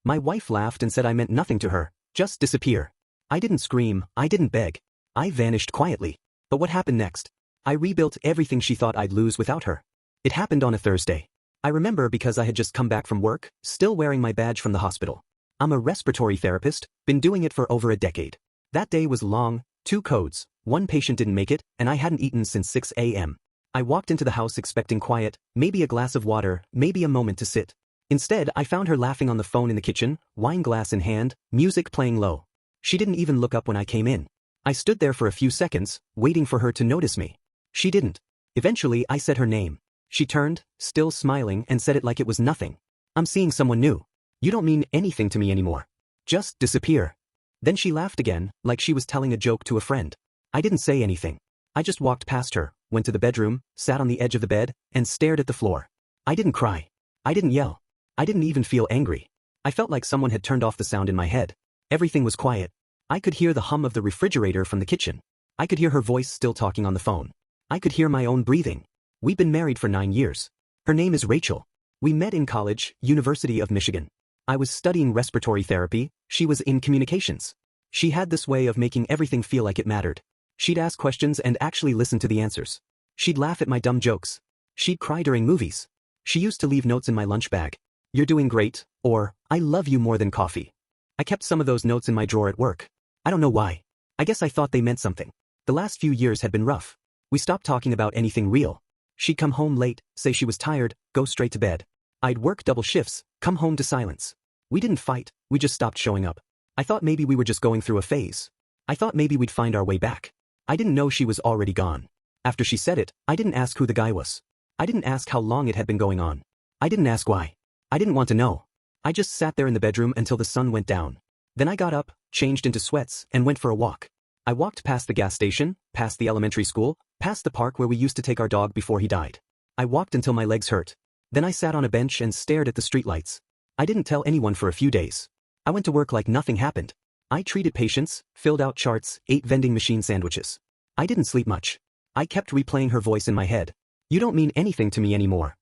My wife laughed and said I meant nothing to her, just disappear. I didn't scream, I didn't beg. I vanished quietly. But what happened next? I rebuilt everything she thought I'd lose without her. It happened on a Thursday. I remember because I had just come back from work, still wearing my badge from the hospital. I'm a respiratory therapist, been doing it for over a decade. That day was long, 2 codes, 1 patient didn't make it, and I hadn't eaten since 6 a.m. I walked into the house expecting quiet, maybe a glass of water, maybe a moment to sit. Instead, I found her laughing on the phone in the kitchen, wine glass in hand, music playing low. She didn't even look up when I came in. I stood there for a few seconds, waiting for her to notice me. She didn't. Eventually, I said her name. She turned, still smiling, and said it like it was nothing. I'm seeing someone new. You don't mean anything to me anymore. Just disappear. Then she laughed again, like she was telling a joke to a friend. I didn't say anything. I just walked past her, went to the bedroom, sat on the edge of the bed, and stared at the floor. I didn't cry. I didn't yell. I didn't even feel angry. I felt like someone had turned off the sound in my head. Everything was quiet. I could hear the hum of the refrigerator from the kitchen. I could hear her voice still talking on the phone. I could hear my own breathing. We've been married for 9 years. Her name is Rachel. We met in college, University of Michigan. I was studying respiratory therapy, she was in communications. She had this way of making everything feel like it mattered. She'd ask questions and actually listen to the answers. She'd laugh at my dumb jokes. She'd cry during movies. She used to leave notes in my lunch bag. You're doing great, or, I love you more than coffee. I kept some of those notes in my drawer at work. I don't know why. I guess I thought they meant something. The last few years had been rough. We stopped talking about anything real. She'd come home late, say she was tired, go straight to bed. I'd work double shifts, come home to silence. We didn't fight, we just stopped showing up. I thought maybe we were just going through a phase. I thought maybe we'd find our way back. I didn't know she was already gone. After she said it, I didn't ask who the guy was. I didn't ask how long it had been going on. I didn't ask why. I didn't want to know. I just sat there in the bedroom until the sun went down. Then I got up, changed into sweats, and went for a walk. I walked past the gas station, past the elementary school, past the park where we used to take our dog before he died. I walked until my legs hurt. Then I sat on a bench and stared at the streetlights. I didn't tell anyone for a few days. I went to work like nothing happened. I treated patients, filled out charts, ate vending machine sandwiches. I didn't sleep much. I kept replaying her voice in my head. You don't mean anything to me anymore.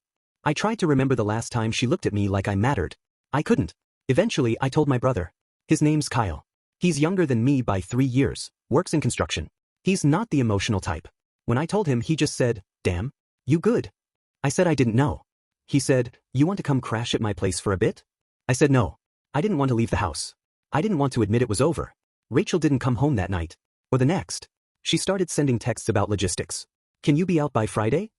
I tried to remember the last time she looked at me like I mattered. I couldn't. Eventually, I told my brother. His name's Kyle. He's younger than me by 3 years, works in construction. He's not the emotional type. When I told him, he just said, "Damn, you good?" I said I didn't know. He said, "You want to come crash at my place for a bit?" I said no. I didn't want to leave the house. I didn't want to admit it was over. Rachel didn't come home that night. Or the next. She started sending texts about logistics. Can you be out by Friday?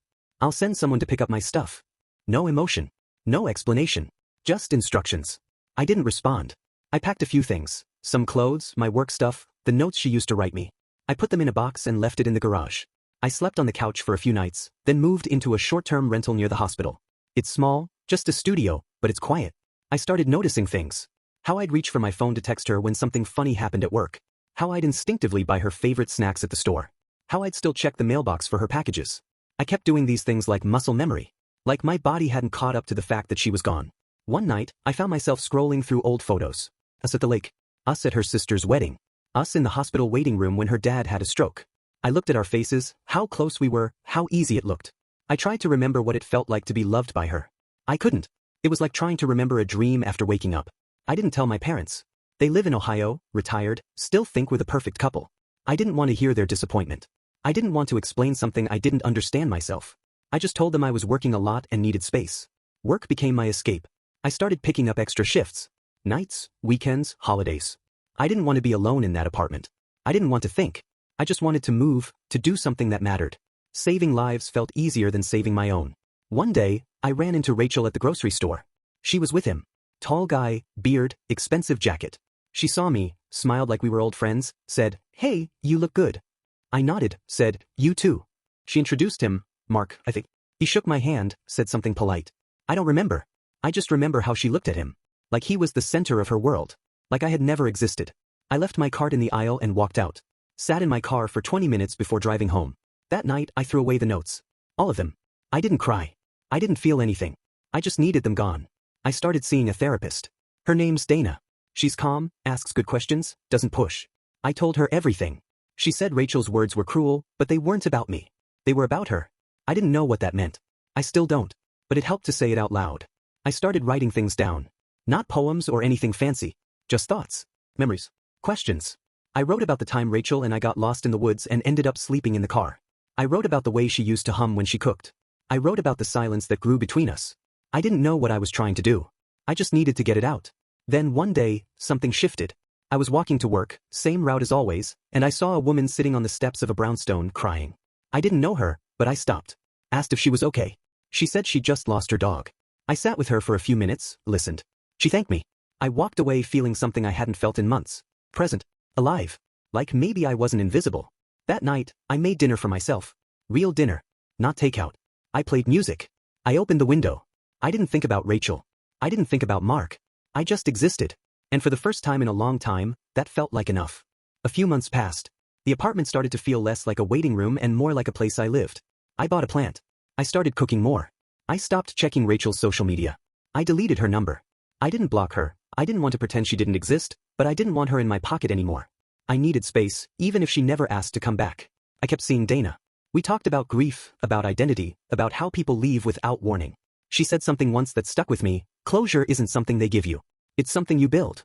I'll send someone to pick up my stuff. No emotion. No explanation. Just instructions. I didn't respond. I packed a few things. Some clothes, my work stuff, the notes she used to write me. I put them in a box and left it in the garage. I slept on the couch for a few nights, then moved into a short-term rental near the hospital. It's small, just a studio, but it's quiet. I started noticing things. How I'd reach for my phone to text her when something funny happened at work. How I'd instinctively buy her favorite snacks at the store. How I'd still check the mailbox for her packages. I kept doing these things like muscle memory. Like my body hadn't caught up to the fact that she was gone. One night, I found myself scrolling through old photos. Us at the lake. Us at her sister's wedding. Us in the hospital waiting room when her dad had a stroke. I looked at our faces, how close we were, how easy it looked. I tried to remember what it felt like to be loved by her. I couldn't. It was like trying to remember a dream after waking up. I didn't tell my parents. They live in Ohio, retired, still think we're the perfect couple. I didn't want to hear their disappointment. I didn't want to explain something I didn't understand myself. I just told them I was working a lot and needed space. Work became my escape. I started picking up extra shifts. Nights, weekends, holidays. I didn't want to be alone in that apartment. I didn't want to think. I just wanted to move, to do something that mattered. Saving lives felt easier than saving my own. One day, I ran into Rachel at the grocery store. She was with him. Tall guy, beard, expensive jacket. She saw me, smiled like we were old friends, said, "Hey, you look good." I nodded, said, "You too." She introduced him, Mark, I think. He shook my hand, said something polite. I don't remember. I just remember how she looked at him. Like he was the center of her world. Like I had never existed. I left my cart in the aisle and walked out. Sat in my car for 20 minutes before driving home. That night, I threw away the notes. All of them. I didn't cry. I didn't feel anything. I just needed them gone. I started seeing a therapist. Her name's Dana. She's calm, asks good questions, doesn't push. I told her everything. She said Rachel's words were cruel, but they weren't about me. They were about her. I didn't know what that meant. I still don't. But it helped to say it out loud. I started writing things down. Not poems or anything fancy. Just thoughts. Memories. Questions. I wrote about the time Rachel and I got lost in the woods and ended up sleeping in the car. I wrote about the way she used to hum when she cooked. I wrote about the silence that grew between us. I didn't know what I was trying to do. I just needed to get it out. Then one day, something shifted. I was walking to work, same route as always, and I saw a woman sitting on the steps of a brownstone crying. I didn't know her, but I stopped. Asked if she was okay. She said she just lost her dog. I sat with her for a few minutes, listened. She thanked me. I walked away feeling something I hadn't felt in months. Present. Alive. Like maybe I wasn't invisible. That night, I made dinner for myself. Real dinner. Not takeout. I played music. I opened the window. I didn't think about Rachel. I didn't think about Mark. I just existed. And for the first time in a long time, that felt like enough. A few months passed. The apartment started to feel less like a waiting room and more like a place I lived. I bought a plant. I started cooking more. I stopped checking Rachel's social media. I deleted her number. I didn't block her. I didn't want to pretend she didn't exist, but I didn't want her in my pocket anymore. I needed space, even if she never asked to come back. I kept seeing Dana. We talked about grief, about identity, about how people leave without warning. She said something once that stuck with me: closure isn't something they give you. It's something you build.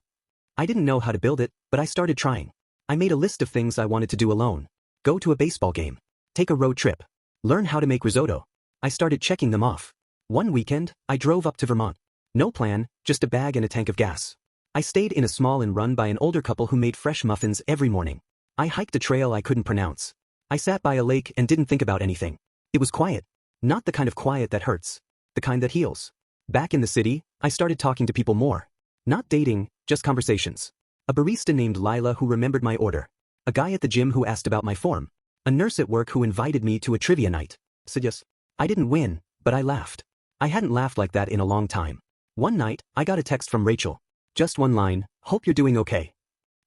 I didn't know how to build it, but I started trying. I made a list of things I wanted to do alone. Go to a baseball game. Take a road trip. Learn how to make risotto. I started checking them off. One weekend, I drove up to Vermont. No plan, just a bag and a tank of gas. I stayed in a small inn run by an older couple who made fresh muffins every morning. I hiked a trail I couldn't pronounce. I sat by a lake and didn't think about anything. It was quiet. Not the kind of quiet that hurts. The kind that heals. Back in the city, I started talking to people more. Not dating, just conversations. A barista named Lila who remembered my order. A guy at the gym who asked about my form. A nurse at work who invited me to a trivia night. Said yes. I didn't win, but I laughed. I hadn't laughed like that in a long time. One night, I got a text from Rachel. Just one line: "Hope you're doing okay."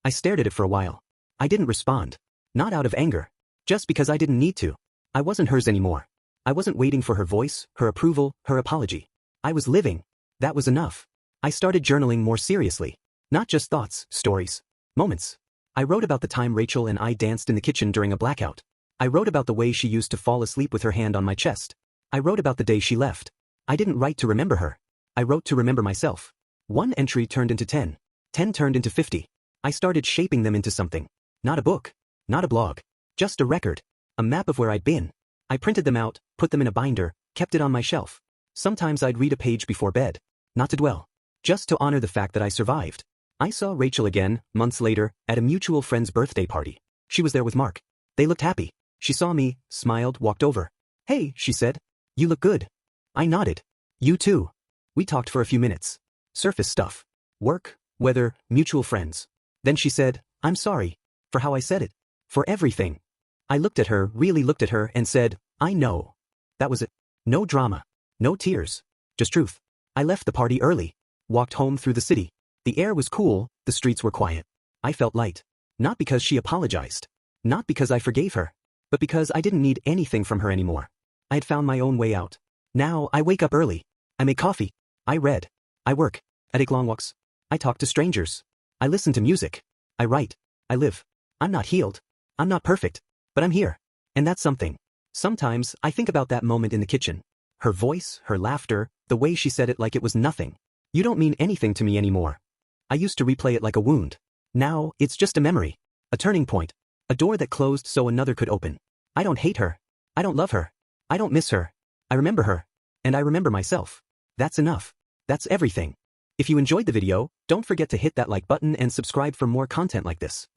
I stared at it for a while. I didn't respond. Not out of anger. Just because I didn't need to. I wasn't hers anymore. I wasn't waiting for her voice, her approval, her apology. I was living. That was enough. I started journaling more seriously. Not just thoughts, stories. Moments. I wrote about the time Rachel and I danced in the kitchen during a blackout. I wrote about the way she used to fall asleep with her hand on my chest. I wrote about the day she left. I didn't write to remember her. I wrote to remember myself. One entry turned into 10. 10 turned into 50. I started shaping them into something. Not a book. Not a blog. Just a record. A map of where I'd been. I printed them out, put them in a binder, kept it on my shelf. Sometimes I'd read a page before bed. Not to dwell. Just to honor the fact that I survived. I saw Rachel again, months later, at a mutual friend's birthday party. She was there with Mark. They looked happy. She saw me, smiled, walked over. "Hey," she said. "You look good." I nodded. "You too." We talked for a few minutes. Surface stuff. Work, weather, mutual friends. Then she said, "I'm sorry. For how I said it. For everything." I looked at her, really looked at her, and said, "I know." That was it. No drama. No tears. Just truth. I left the party early. Walked home through the city. The air was cool, the streets were quiet. I felt light. Not because she apologized. Not because I forgave her. But because I didn't need anything from her anymore. I had found my own way out. Now, I wake up early. I make coffee. I read. I work. I take long walks. I talk to strangers. I listen to music. I write. I live. I'm not healed. I'm not perfect. But I'm here. And that's something. Sometimes, I think about that moment in the kitchen. Her voice, her laughter, the way she said it like it was nothing. "You don't mean anything to me anymore." I used to replay it like a wound. Now, it's just a memory. A turning point. A door that closed so another could open. I don't hate her. I don't love her. I don't miss her. I remember her. And I remember myself. That's enough. That's everything. If you enjoyed the video, don't forget to hit that like button and subscribe for more content like this.